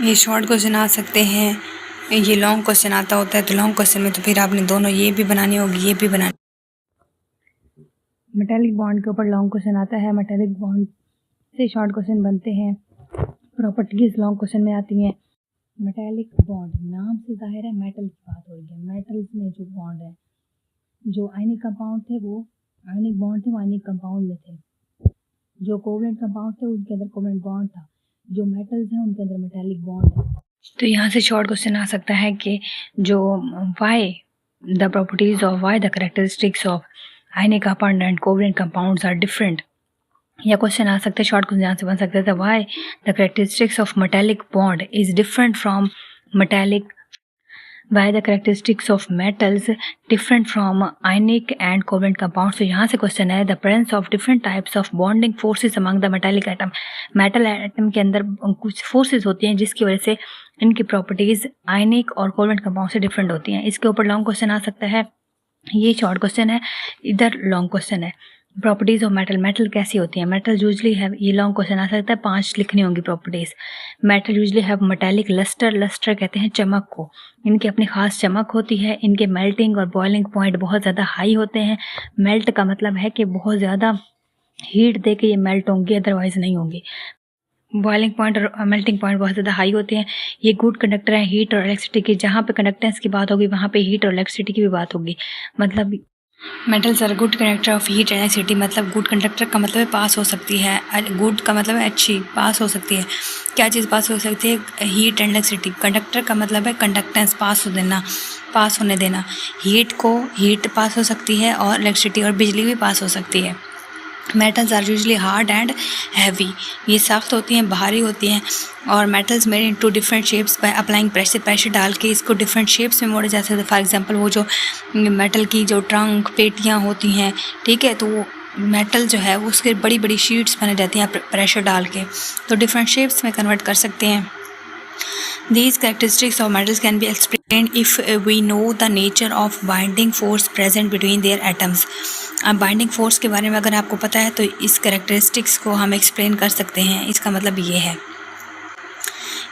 ये short question आ सकते हैं, ये लॉन्ग क्वेश्चन आता होता है। तो लॉन्ग क्वेश्चन में तो फिर आपने दोनों ये भी बनानी होगी, ये भी बनानी। मेटालिक बॉन्ड के ऊपर लॉन्ग क्वेश्चन आता है, मेटालिक बॉन्ड से शॉर्ट क्वेश्चन बनते हैं। प्रॉपर्टीज लॉन्ग क्वेश्चन में आती हैं। मेटालिक बॉन्ड नाम से जाहिर है मेटल की बात हो रही है। मेटल्स में जो बॉन्ड है, जो आयनिक कंपाउंड थे वो आयनिक बॉन्ड थे, वो आयनिक कंपाउंड में थे। जो कोवलेंट कंपाउंड थे उनके अंदर कोवलेंट बॉन्ड था। जो मेटल्स हैं उनके अंदर मेटालिक बॉन्ड है। तो यहाँ से शॉर्ट क्वेश्चन आ सकता है कि जो why the properties of why the characteristics of ionic compound and covalent compounds are different. या क्वेश्चन आ सकता है, शॉर्ट क्वेश्चन यहाँ से बन सकता है, why the characteristics of metallic bond is different from metallic, why the characteristics of metals different from ionic and covalent compounds। तो यहाँ से क्वेश्चन है the presence of different types of bonding forces among the metallic atom। Metal atom के अंदर कुछ forces होती हैं जिसकी वजह से इनकी प्रॉपर्टीज आयनिक और कोवलेंट कंपाउंड से डिफरेंट होती हैं। इसके ऊपर लॉन्ग क्वेश्चन आ सकता है। ये शॉर्ट क्वेश्चन है, इधर लॉन्ग क्वेश्चन है। प्रॉपर्टीज ऑफ मेटल, मेटल कैसी होती है? मेटल यूजली है, ये लॉन्ग क्वेश्चन आ सकता है, 5 लिखनी होंगी properties. Metal usually have metallic lustre, lustre कहते हैं चमक को। इनकी अपनी खास चमक होती है। इनके मेल्टिंग और बॉइलिंग पॉइंट बहुत ज़्यादा हाई होते हैं। मेल्ट का मतलब है कि बहुत ज़्यादा हीट दे के ये मेल्ट होंगी, अदरवाइज नहीं होंगी। बॉइलिंग पॉइंट और मेल्टिंग पॉइंट बहुत ज़्यादा हाई होते हैं। ये गुड कंडक्टर हैं हीट और इलेक्ट्रिसिटी की। जहाँ पे कंडक्टेंस की बात होगी वहाँ पे हीट और इलेक्ट्रिसिटी की भी बात होगी। मतलब metals are good conductor of heat and electricity. मतलब गुड कंडक्टर का मतलब है पास हो सकती है, गुड का मतलब है अच्छी, पास हो सकती है। क्या चीज़ पास हो सकती है? Heat and electricity. कंडक्टर का मतलब है कंडक्टेंस, पास हो देना, पास होने देना। हीट को हीट पास हो सकती है और इलेक्ट्रिसिटी और बिजली भी पास हो सकती है। Metals are usually hard and heavy. ये सख्त होती हैं, भारी होती हैं। और metals made into different shapes by applying pressure, pressure डाल के इसको डिफरेंट शेप्स में मोड़े जा सकते हैं। फॉर एग्जांपल वो जो मेटल की जो ट्रंक पेटियाँ होती हैं, ठीक है, तो वो मेटल जो है वो उसके बड़ी बड़ी शीट्स बने जाती हैं प्रेशर डाल के, तो डिफरेंट शेप्स में कन्वर्ट कर सकते हैं। These characteristics of metals can be explained if we know the nature of binding force present between their atoms। अब बाइंडिंग फोर्स के बारे में अगर आपको पता है तो इस कैरेक्टरिस्टिक्स को हम एक्सप्लेन कर सकते हैं। इसका मतलब ये है,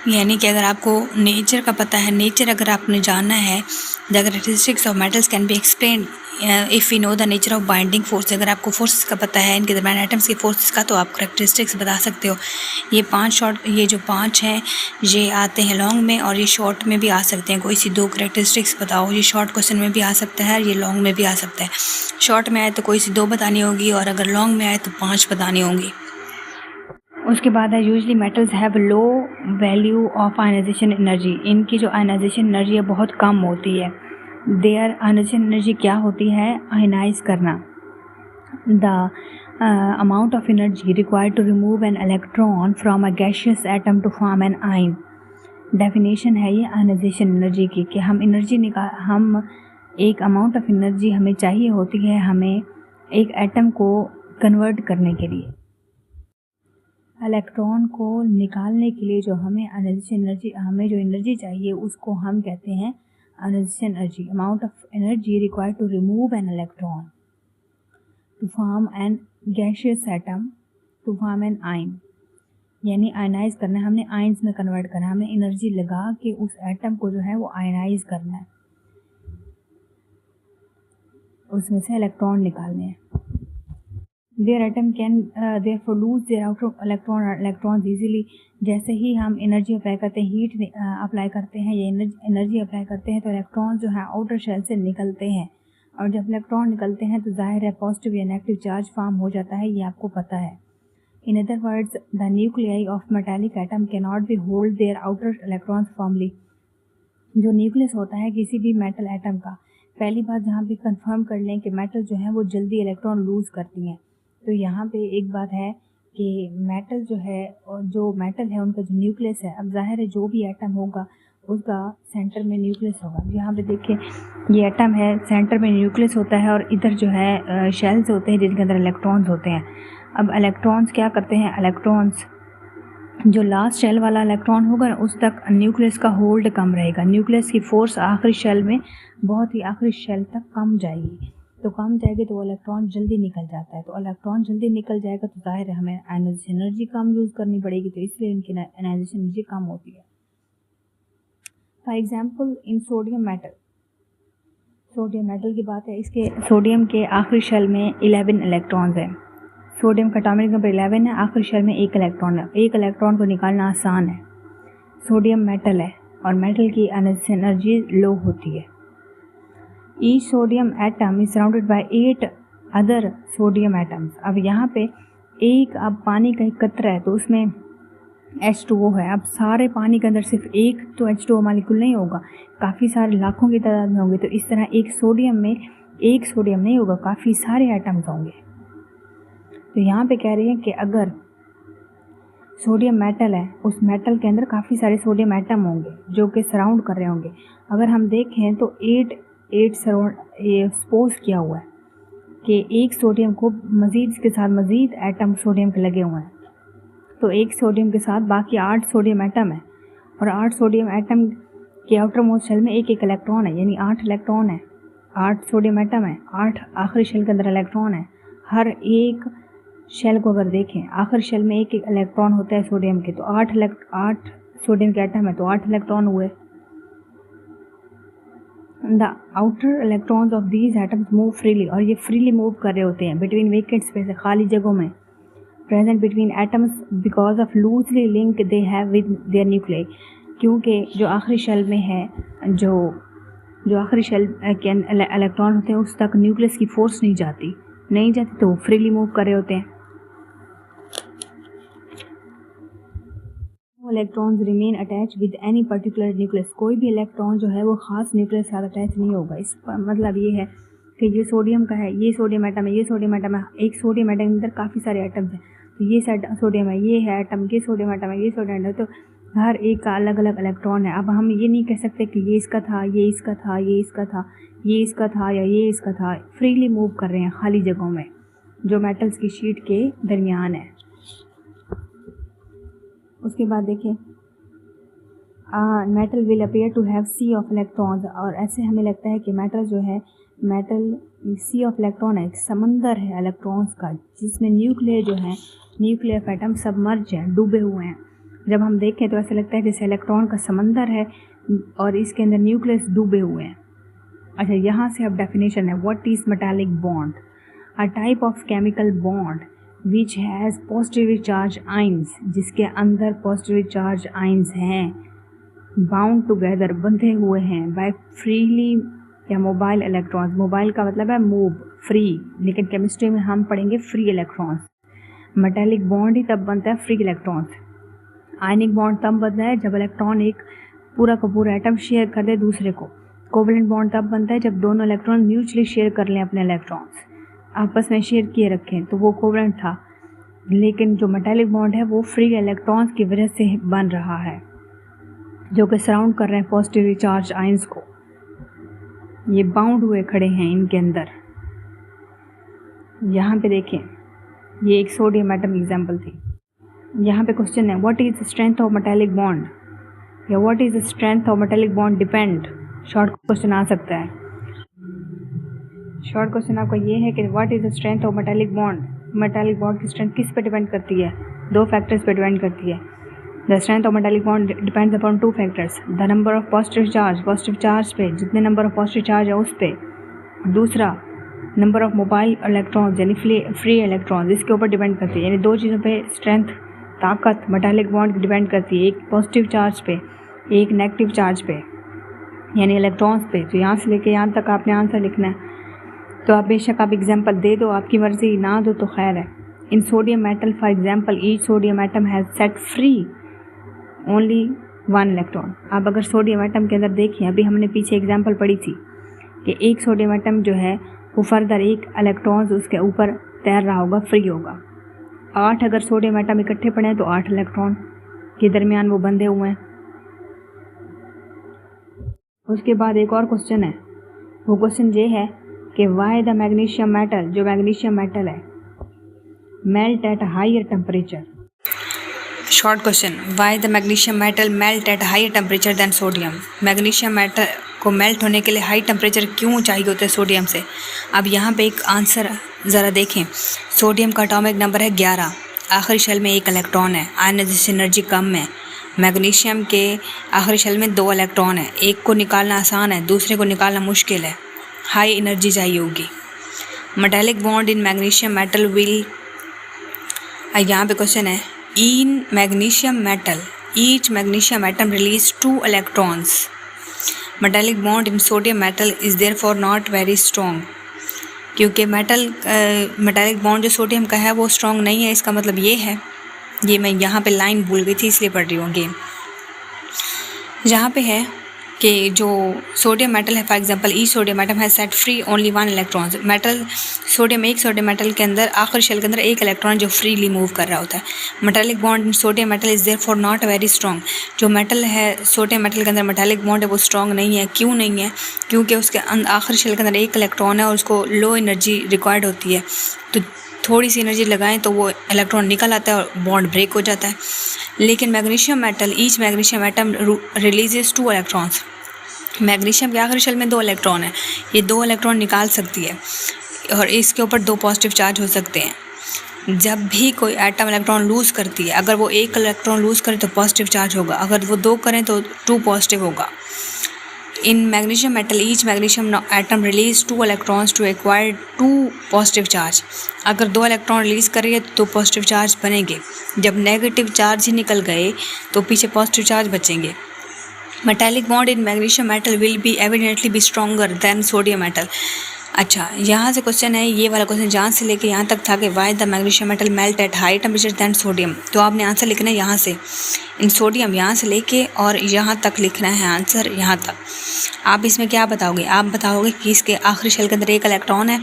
यानी कि अगर आपको नेचर का पता है, नेचर अगर आपने जानना है, the characteristics of metals can be explain if you know the nature of binding force. अगर आपको फोर्स का पता है, इनके दरमियान एटम्स के फोर्स का, तो आप कैरेक्टरिस्टिक्स बता सकते हो। ये जो 5 हैं ये आते हैं लॉन्ग में और ये शॉर्ट में भी आ सकते हैं। कोई सी 2 कैरेक्टरिस्टिक्स बताओ। ये शॉर्ट क्वेश्चन में भी आ सकता है, ये लॉन्ग में भी आ सकता है। शॉर्ट में आए तो कोई सी 2 बतानी होगी और अगर लॉन्ग में आए तो 5 बतानी होंगी। उसके बाद है usually metals have low value of ionization energy. इनकी जो आयनाइजेशन एनर्जी है बहुत कम होती है। देयर आयनाइजेशन एनर्जी क्या होती है? आयनाइज करना। The amount of energy required to remove an electron from a gaseous atom to form an ion. Definition है ये आयनाइजेशन एनर्जी की कि हम एक अमाउंट ऑफ एनर्जी हमें चाहिए होती है हमें एक एटम को कन्वर्ट करने के लिए। इलेक्ट्रॉन को निकालने के लिए जो हमें जो एनर्जी चाहिए उसको हम कहते हैं ionization energy. Amount of energy required to remove an electron to form an gaseous atom to form an ion. यानी आयनाइज करना है, हमने आयन्स में कन्वर्ट करना है, हमने एनर्जी लगा के उस एटम को जो है वो आयनाइज करना है, उसमें से इलेक्ट्रॉन निकालने हैं। Their atom can therefore lose their outer electrons easily। जैसे ही हम एनर्जी अप्लाई करते हैं, हीट अप्लाई करते हैं या एनर्जी अप्लाई करते हैं, तो इलेक्ट्रॉन जो है आउटर शेल से निकलते हैं। और जब इलेक्ट्रॉन निकलते हैं तो जाहिर है पॉजिटिव या नेगेटिव चार्ज फॉर्म हो जाता है, ये आपको पता है। In other words the nuclei of metallic atom can not be hold their outer electrons formally. जो न्यूक्लियस होता है किसी भी मेटल एटम का, पहली बात जहाँ पे कंफर्म कर लें कि मेटल जो है वो जल्दी इलेक्ट्रॉन लूज़ करती हैं। तो यहाँ पे एक बात है कि मेटल जो है और जो मेटल है उनका जो न्यूक्लियस है, अब जाहिर है जो भी एटम होगा उसका सेंटर में न्यूक्लियस होगा। यहाँ पे देखिए ये एटम है, सेंटर में न्यूक्लियस होता है और इधर जो है शेल्स होते हैं जिनके अंदर इलेक्ट्रॉन्स होते हैं। अब इलेक्ट्रॉन्स क्या करते हैं? इलेक्ट्रॉन्स जो लास्ट शेल वाला इलेक्ट्रॉन होगा ना उस तक न्यूक्लियस का होल्ड कम रहेगा। न्यूक्लियस की फोर्स आखिरी शेल में बहुत ही आखिरी शेल तक कम जाएगी, तो कम जाएगी तो वो इलेक्ट्रॉन जल्दी निकल जाता है। तो इलेक्ट्रॉन जल्दी निकल जाएगा तो जाहिर है हमें आयनाइजेशन एनर्जी कम यूज़ करनी पड़ेगी, तो इसलिए इनकी आयनाइजेशन एनर्जी कम होती है। For example in sodium metal की बात है, इसके सोडियम के आखिरी शेल में 11 इलेक्ट्रॉन्स हैं। सोडियम का एटॉमिक नंबर 11 है, आखिरी शेल में 1 इलेक्ट्रॉन है। 1 इलेक्ट्रॉन को निकालना आसान है। सोडियम मेटल है और मेटल की एनर्जी लो होती है। Each sodium atom is surrounded by 8 other sodium atoms. अब यहाँ पे अब पानी का एक कतरा है तो उसमें H2O है। अब सारे पानी के अंदर सिर्फ एक तो H2O मॉलिक्यूल नहीं होगा, काफ़ी सारे लाखों की तादाद में होंगे। तो इस तरह एक सोडियम नहीं होगा, काफ़ी सारे एटम्स होंगे। तो यहाँ पे कह रही है कि अगर सोडियम मेटल है, उस मेटल के अंदर काफ़ी सारे सोडियम एटम होंगे जो कि सराउंड कर रहे होंगे। अगर हम देखें तो 8 सराउंड ये सपोज किया हुआ है कि एक सोडियम को मज़ीद एटम सोडियम के लगे हुए हैं। तो एक सोडियम के साथ बाकी 8 सोडियम एटम है और 8 सोडियम एटम के आउटर मोस्ट शेल में एक इलेक्ट्रॉन है, यानी 8 इलेक्ट्रॉन है। 8 सोडियम एटम है, 8 आखिरी शेल के अंदर इलेक्ट्रॉन है। हर एक शेल को अगर देखें, आखिरी शेल में एक इलेक्ट्रॉन होता है सोडियम के, तो 8 सोडियम के एटम है तो 8 इलेक्ट्रॉन हुए। The outer electrons of these atoms move freely, और ये फ्रीली मूव कर रहे होते हैं बिटवीन वेकेंट स्पेस, खाली जगहों में, present between atoms because of loosely link they have with their nuclei, क्योंकि जो आखिरी शेल में है, जो आखिरी शेल के इलेक्ट्रॉन होते हैं उस तक न्यूक्लियस की फोर्स नहीं जाती तो फ्रीली मूव कर रहे होते हैं। Electrons remain attach with any particular nucleus, कोई भी इलेक्ट्रॉन जो है वो ख़ास न्यूक्लियस के साथ अटैच नहीं होगा। इसका मतलब ये है कि ये सोडियम का है, ये सोडियम एटम है, ये सोडियम एटम है। एक सोडियम एटम के अंदर काफ़ी सारे एटम्स हैं, तो ये सोडियम है, ये है एटम, ये सोडियम एटम है, ये सोडियम एटम, तो हर एक का अलग अलग इलेक्ट्रॉन है। अब हम ये नहीं कह सकते कि ये इसका था, ये इसका था, ये इसका था, ये इसका था या ये इसका था। फ्रीली मूव कर रहे हैं खाली जगहों में जो मेटल्स की शीट के दरमियान है। उसके बाद देखिए metal will appear to have sea of electrons, और ऐसे हमें लगता है कि मेटल जो है, मेटल सी ऑफ इलेक्ट्रॉन है, एक समंदर है इलेक्ट्रॉन्स का, जिसमें न्यूक्लियर जो है, न्यूक्लियर एटम सबमर्ज हैं, डूबे हुए हैं। जब हम देखें तो ऐसा लगता है जैसे इलेक्ट्रॉन का समंदर है और इसके अंदर न्यूक्लियस डूबे हुए हैं। अच्छा, यहाँ से अब डेफिनेशन है, what is metallic bond? A type of chemical bond which has positively charge ions, जिसके अंदर पॉजिटिवली चार्ज आइंस हैं, बाउंड टुगेदर, बंधे हुए हैं, बाय फ्रीली या मोबाइल इलेक्ट्रॉन्स। मोबाइल का मतलब है मूव, फ्री, लेकिन केमिस्ट्री में हम पढ़ेंगे फ्री इलेक्ट्रॉन्स। मेटालिक बॉन्ड ही तब बनता है फ्री इलेक्ट्रॉन्स। आयनिक बॉन्ड तब बनता है जब इलेक्ट्रॉन एक पूरा का पूरा एटम शेयर कर दे दूसरे को। कोवेलेंट बॉन्ड तब बनता है जब दोनों इलेक्ट्रॉन म्यूचुअली शेयर कर लें अपने इलेक्ट्रॉन्स, आपस में शेयर किए रखें, तो वो कोवेलेंट था। लेकिन जो मेटालिक बॉन्ड है वो फ्री इलेक्ट्रॉन्स की वजह से बन रहा है, जो कि सराउंड कर रहे हैं पॉजिटिवली चार्ज आयंस को। ये बाउंड हुए खड़े हैं इनके अंदर। यहाँ पे देखें, ये एक सोडियम एटम एग्जाम्पल थी। यहाँ पे क्वेश्चन है, what is the strength of metallic bond, या what is the strength of metallic bond depend. Short question आ सकता है। शॉर्ट क्वेश्चन आपका ये है कि what is the strength of metallic bond. Metallic bond की स्ट्रेंथ किस पे डिपेंड करती है? 2 फैक्टर्स पे डिपेंड करती है। The strength of metallic bond depends upon 2 factors, the number of positive charge पे, जितने नंबर ऑफ पॉजिटिव चार्ज है उस पे, दूसरा नंबर ऑफ मोबाइल इलेक्ट्रॉन्स यानी फ्री इलेक्ट्रॉन्स, इसके ऊपर डिपेंड करती है। यानी 2 चीज़ों पे स्ट्रेंथ, ताकत मेटालिक बॉन्ड की डिपेंड करती है, एक पॉजिटिव चार्ज पे, एक नेगेटिव चार्ज पे, यानी इलेक्ट्रॉन्स पे। तो यहाँ से लेके यहाँ तक आपने आंसर लिखना है। तो आप बेशक आप एग्जाम्पल दे दो, आपकी मर्ज़ी, ना दो तो खैर है। इन sodium metal for example each sodium atom has set free only 1 electron. आप अगर सोडियम एटम के अंदर देखें, अभी हमने पीछे एग्जाम्पल पढ़ी थी कि एक सोडियम एटम जो है वो फर्दर एक इलेक्ट्रॉन्स उसके ऊपर तैर रहा होगा, फ्री होगा। 8 अगर सोडियम एटम इकट्ठे पड़े हैं तो 8 इलेक्ट्रॉन के दरमियान वो बंधे हुए हैं। उसके बाद एक और क्वेश्चन है, वो क्वेश्चन ये है कि वाई द मैग्नीशियम मेटल, जो मैग्नीशियम मेटल है, melt at higher temperature. Short question, why the magnesium metal melt at higher temperature than sodium. Magnesium metal को मेल्ट होने के लिए हाई टेम्परेचर क्यों चाहिए होता है सोडियम से? अब यहाँ पे एक आंसर ज़रा देखें। सोडियम का एटॉमिक नंबर है 11, आखिरी शेल में 1 इलेक्ट्रॉन है, आयनाइजेशन एनर्जी कम है, मैग्नीशियम के आखिरी शेल में 2 इलेक्ट्रॉन है, एक को निकालना आसान है, दूसरे को निकालना मुश्किल है, हाई एनर्जी चाहिए होगी। Metallic bond in magnesium metal will, यहाँ पे क्वेश्चन है, in magnesium metal each magnesium atom release 2 electrons. Metallic bond in sodium metal is therefore not very strong, क्योंकि मेटालिक बॉन्ड जो सोडियम का है वो स्ट्रॉन्ग नहीं है। इसका मतलब ये है, ये मैं यहाँ पे लाइन भूल गई थी इसलिए पढ़ रही हूँ अगेन। जहाँ पे है कि जो सोडियम मेटल है, for example each sodium atom has set free only 1 electron. Metal sodium metal के अंदर आखिरी शेल के अंदर एक इलेक्ट्रॉन जो फ्रीली मूव कर रहा होता है। Metallic bond in sodium metal is therefore not very strong. जो मेटल है सोडियम मेटल के अंदर मेटालिक बॉन्ड है वो स्ट्रॉन्ग नहीं है। क्यों नहीं है? क्योंकि उसके आखिरी शेल के अंदर एक इलेक्ट्रॉन है और उसको लो एनर्जी रिक्वायर्ड होती है, तो थोड़ी सी एनर्जी लगाएं तो वो इलेक्ट्रॉन निकल आता है और बॉन्ड ब्रेक हो जाता है। लेकिन magnesium metal each magnesium atom releases 2 electrons. Magnesium के आखिरी शेल में 2 इलेक्ट्रॉन है, ये 2 इलेक्ट्रॉन निकाल सकती है और इसके ऊपर 2 पॉजिटिव चार्ज हो सकते हैं। जब भी कोई एटम इलेक्ट्रॉन लूज़ करती है, अगर वो 1 इलेक्ट्रॉन लूज़ करे तो पॉजिटिव चार्ज होगा, अगर वो 2 करें तो 2 पॉजिटिव होगा। In magnesium metal each magnesium atom release 2 electrons to acquire 2 positive charge. अगर 2 इलेक्ट्रॉन रिलीज़ करिए तो 2 पॉजिटिव चार्ज बनेंगे। जब नेगेटिव चार्ज ही निकल गए तो पीछे पॉजिटिव चार्ज बचेंगे। Metallic bond in magnesium metal will be evidently be stronger than sodium metal. अच्छा, यहाँ से क्वेश्चन है, ये वाला क्वेश्चन जहाँ से लेके यहाँ तक था कि why the magnesium metal melt at high temperature than sodium, तो आपने आंसर लिखना है यहाँ से, इन सोडियम यहाँ से लेके और यहाँ तक लिखना है आंसर, यहाँ तक। आप इसमें क्या बताओगे? आप बताओगे कि इसके आखिरी शेल के अंदर एक इलेक्ट्रॉन है,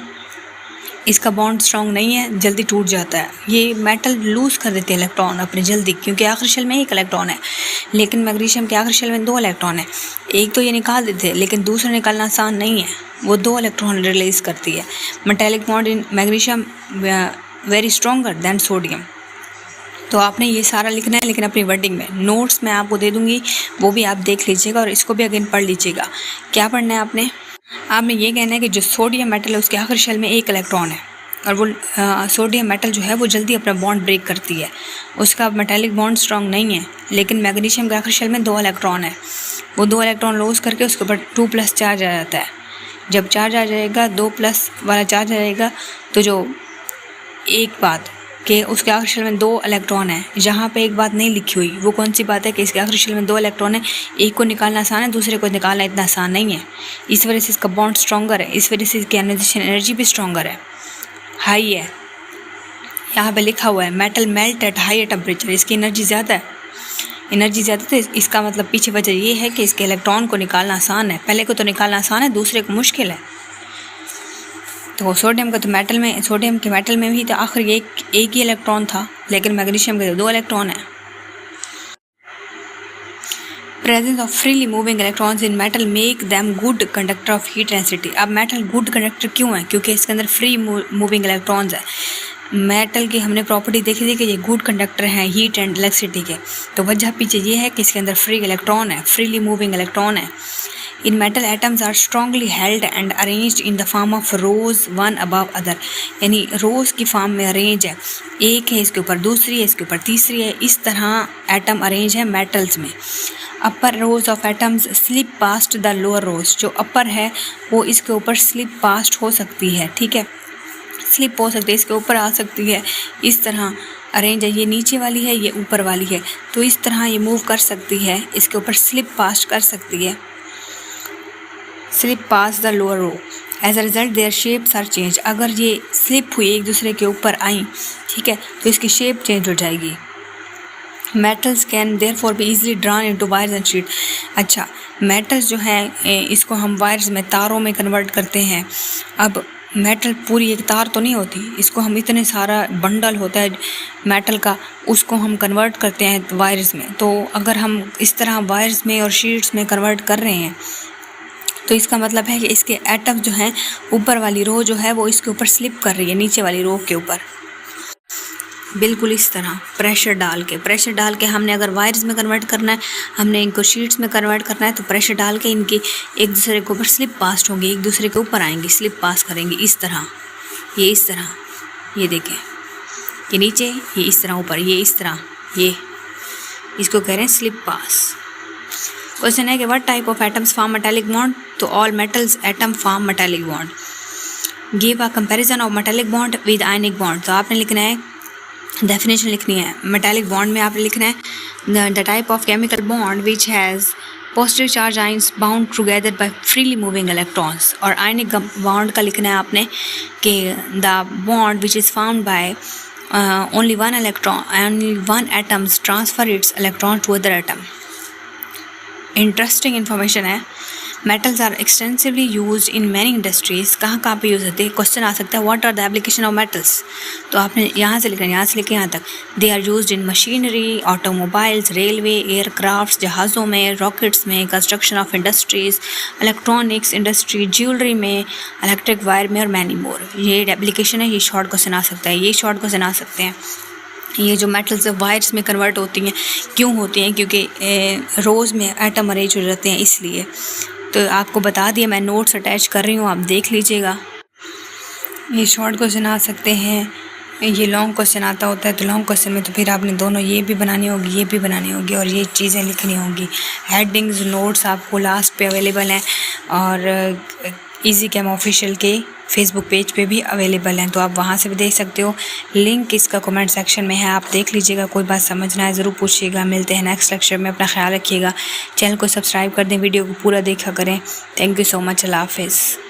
इसका बॉन्ड स्ट्रॉन्ग नहीं है, जल्दी टूट जाता है। ये मेटल लूज़ कर देते हैं इलेक्ट्रॉन अपने जल्दी, क्योंकि आखिरी शेल में एक इलेक्ट्रॉन है। लेकिन मैग्नीशियम के आखिरी शेल में 2 इलेक्ट्रॉन है, एक तो ये निकाल देते हैं लेकिन दूसरा निकालना आसान नहीं है, वो 2 इलेक्ट्रॉन रिलीज़ करती है। Metallic bond in magnesium very stronger than sodium. तो आपने ये सारा लिखना है, लेकिन अपनी वर्डिंग में। नोट्स मैं आपको दे दूँगी, वो भी आप देख लीजिएगा और इसको भी अगेन पढ़ लीजिएगा। क्या पढ़ना है आपने ये कहना है कि जो सोडियम मेटल है उसके आखिरी शेल में 1 इलेक्ट्रॉन है और वो सोडियम मेटल जो है वो जल्दी अपना बॉन्ड ब्रेक करती है, उसका मेटालिक बॉन्ड स्ट्रॉन्ग नहीं है। लेकिन मैग्नीशियम के आखिरी शेल में 2 इलेक्ट्रॉन है, वो 2 इलेक्ट्रॉन लूज़ करके उसके ऊपर 2+ चार्ज आ जाता है। जब चार्ज आ जाएगा, 2+ वाला चार्ज आ जाएगा, तो जो एक बात कि उसके आखिरी शेल में 2 इलेक्ट्रॉन है, जहाँ पे एक बात नहीं लिखी हुई, वो कौन सी बात है कि इसके आखिरी शेल में 2 इलेक्ट्रॉन है, एक को निकालना आसान है, दूसरे को निकालना इतना आसान नहीं है। इस वजह से इसका बॉन्ड स्ट्रॉन्गर है, इस वजह से इसकी आयनाइजेशन एनर्जी भी स्ट्रॉन्गर है, हाई है। यहाँ पे लिखा हुआ है metal melt at high temperature, इसकी एनर्जी ज़्यादा है, तो इसका मतलब पीछे वजह ये है कि इसके इलेक्ट्रॉन को निकालना आसान है। पहले को तो निकालना आसान है, दूसरे को मुश्किल है। तो सोडियम के मेटल में भी तो आखिर एक ही इलेक्ट्रॉन था, लेकिन मैग्नीशियम के 2 इलेक्ट्रॉन है। Presence of freely moving electrons in metal make them good conductor of heat density. अब मेटल गुड कंडक्टर क्यों है? क्योंकि इसके अंदर फ्री मूविंग इलेक्ट्रॉन्स है। मेटल की हमने प्रॉपर्टी देखी थी कि ये गुड कंडक्टर हैं हीट एंड इलेक्ट्रिसिटी के, तो वजह पीछे ये है कि इसके अंदर फ्री इलेक्ट्रॉन है, फ्रीली मूविंग इलेक्ट्रॉन है। In metal atoms are strongly held and arranged in the form of rose one above other, यानी रोज की फॉर्म में अरेंज है, एक है इसके ऊपर दूसरी है, इसके ऊपर तीसरी है, इस तरह एटम अरेंज है मेटल्स में। Upper rows of atoms slip past the lower rows, जो अपर है वो इसके ऊपर स्लिप पास्ट हो सकती है, ठीक है, स्लिप हो सकती है, इसके ऊपर आ सकती है, इस तरह अरेंज है। ये नीचे वाली है, ये ऊपर वाली है, तो इस तरह ये मूव कर सकती है, इसके ऊपर स्लिप पास्ट कर सकती है, slip past the lower row. As a result their shapes are change, अगर ये स्लिप हुई एक दूसरे के ऊपर आई, ठीक है, तो इसकी शेप चेंज हो जाएगी। Metals can therefore be easily drawn into wires and sheet. अच्छा, मेटल्स जो है इसको हम वायर्स में, तारों में कन्वर्ट करते हैं। अब मेटल पूरी एक तार तो नहीं होती, इसको हम इतने सारा बंडल होता है मेटल का, उसको हम कन्वर्ट करते हैं वायर्स में। तो अगर हम इस तरह वायर्स में और शीट्स में कन्वर्ट कर रहे हैं, तो इसका मतलब है कि इसके एटम जो हैं, ऊपर वाली रो जो है वो इसके ऊपर स्लिप कर रही है नीचे वाली रो के ऊपर, बिल्कुल इस तरह प्रेशर डाल के हमने अगर वायर्स में कन्वर्ट करना है, हमने इनको शीट्स में कन्वर्ट करना है, तो प्रेशर डाल के इनकी एक दूसरे के ऊपर स्लिप पास्ट होंगी, एक दूसरे के ऊपर आएंगी, स्लिप पास करेंगी इस तरह, ये इस तरह, ये देखें, ये नीचे, ये इस तरह ऊपर, ये इस तरह, ये इसको कह रहे हैं स्लिप पास। क्वेश्चन है कि what type of atoms form metallic bond, तो all metals atom form metallic bond. Give a comparison of metallic bond with ionic bond, तो आपने लिखना है डेफिनेशन लिखनी है। मेटालिक बॉन्ड में आपने लिखना है the type of chemical bond which has positive charge ions bound together by freely moving electrons, और आयनिक बॉन्ड का लिखना है आपने कि the bond which is found by only one atom transfer its electron to other atom। Interesting information है। Metals are extensively used in many industries, कहाँ कहाँ पे यूज़ होते हैं। क्वेश्चन आ सकता है what are the application of metals, तो आपने यहाँ से लिखना है, यहाँ से लेकर यहाँ तक। They are used in machinery, automobiles, railway, aircraft, जहाज़ों में, रॉकेट्स में, construction of industries, electronics industry, jewellery में, इलेक्ट्रिक वायर में और मैनी मोर। ये एप्लीकेशन है, ये शॉर्ट क्वेश्चन आ सकता है, ये शॉर्ट क्वेश्चन आ सकते हैं। ये जो मेटल्स वायर्स में कन्वर्ट होती हैं, क्यों होती हैं, क्योंकि रोज़ में एटम अरेंज हो जाते हैं इसलिए। तो आपको बता दिया, मैं नोट्स अटैच कर रही हूँ, आप देख लीजिएगा। ये शॉर्ट क्वेश्चन आ सकते हैं, ये लॉन्ग क्वेश्चन आता होता है। तो लॉन्ग क्वेश्चन में तो फिर आपने दोनों ये भी बनानी होगी, ये भी बनानी होगी, और ये चीज़ें लिखनी होगी। हेडिंग्स नोट्स आपको लास्ट पे अवेलेबल हैं, और इजी कैम ऑफिशियल के फेसबुक पेज पे भी अवेलेबल हैं, तो आप वहाँ से भी देख सकते हो। लिंक इसका कमेंट सेक्शन में है, आप देख लीजिएगा। कोई बात समझना है ज़रूर पूछिएगा। मिलते हैं नेक्स्ट लेक्चर में, अपना ख्याल रखिएगा। चैनल को सब्सक्राइब कर दें, वीडियो को पूरा देखा करें। थैंक यू सो मच, अल्लाह हाफिज़।